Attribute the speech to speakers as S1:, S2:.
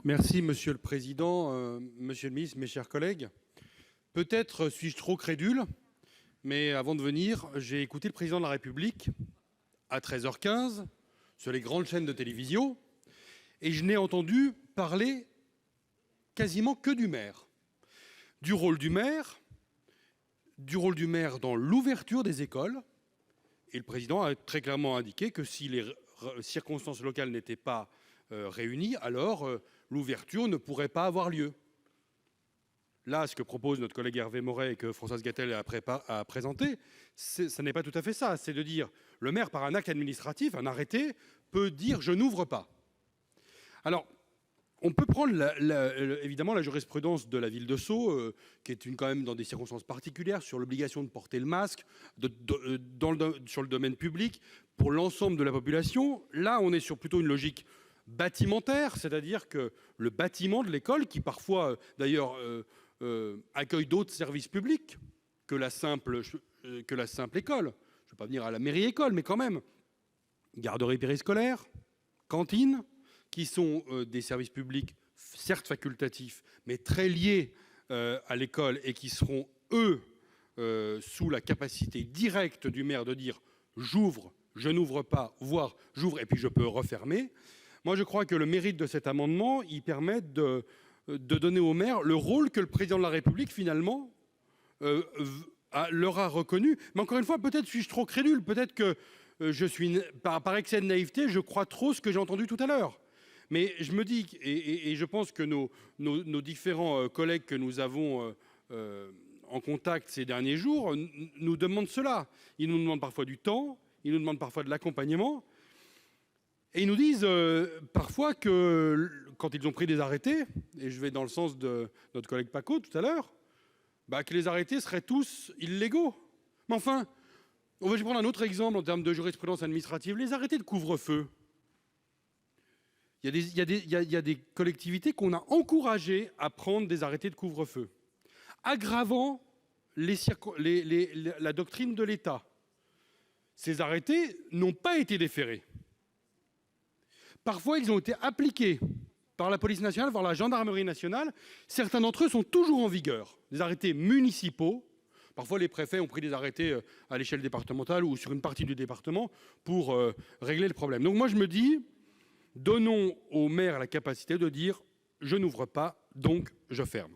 S1: Merci, Monsieur le Président, Monsieur le Ministre, mes chers collègues. Peut-être suis-je trop crédule, mais avant de venir, j'ai écouté le Président de la République à 13h15 sur les grandes chaînes de télévision et je n'ai entendu parler quasiment que du maire. Du rôle du maire dans l'ouverture des écoles. Et le Président a très clairement indiqué que si les circonstances locales n'étaient pas réunies, alors l'ouverture ne pourrait pas avoir lieu. Là, ce que propose notre collègue Hervé Maurey et que Françoise Gatel a présenté, ça n'est pas tout à fait ça. C'est de dire, le maire, par un acte administratif, un arrêté, peut dire « je n'ouvre pas ». Alors, on peut prendre évidemment la jurisprudence de la ville de Sceaux, qui est quand même dans des circonstances particulières, sur l'obligation de porter le masque sur le domaine public pour l'ensemble de la population. Là, on est sur plutôt une logique bâtimentaire, c'est-à-dire que le bâtiment de l'école, qui parfois d'ailleurs accueille d'autres services publics que la simple école, je ne vais pas venir à la mairie école, mais quand même, garderie périscolaire, cantine, qui sont des services publics certes facultatifs, mais très liés à l'école et qui seront, eux, sous la capacité directe du maire de dire « j'ouvre, je n'ouvre pas », voire « j'ouvre et puis je peux refermer ». Moi, je crois que le mérite de cet amendement, il permet de donner au maire le rôle que le Président de la République, finalement, leur a reconnu. Mais encore une fois, peut-être suis-je trop crédule, peut-être que je suis, par excès de naïveté, je crois trop ce que j'ai entendu tout à l'heure. Mais je me dis, et je pense que nos différents collègues que nous avons en contact ces derniers jours nous demandent cela. Ils nous demandent parfois du temps, ils nous demandent parfois de l'accompagnement, et ils nous disent parfois que quand ils ont pris des arrêtés, et je vais dans le sens de notre collègue Paco tout à l'heure, que les arrêtés seraient tous illégaux. Mais enfin, je vais prendre un autre exemple en termes de jurisprudence administrative. Les arrêtés de couvre-feu. Il y a des collectivités qu'on a encouragées à prendre des arrêtés de couvre-feu, aggravant la doctrine de l'État. Ces arrêtés n'ont pas été déférés. Parfois, ils ont été appliqués par la police nationale, par la gendarmerie nationale. Certains d'entre eux sont toujours en vigueur. Des arrêtés municipaux. Parfois, les préfets ont pris des arrêtés à l'échelle départementale ou sur une partie du département pour régler le problème. Donc moi, je me dis, donnons au maire la capacité de dire « je n'ouvre pas, donc je ferme ».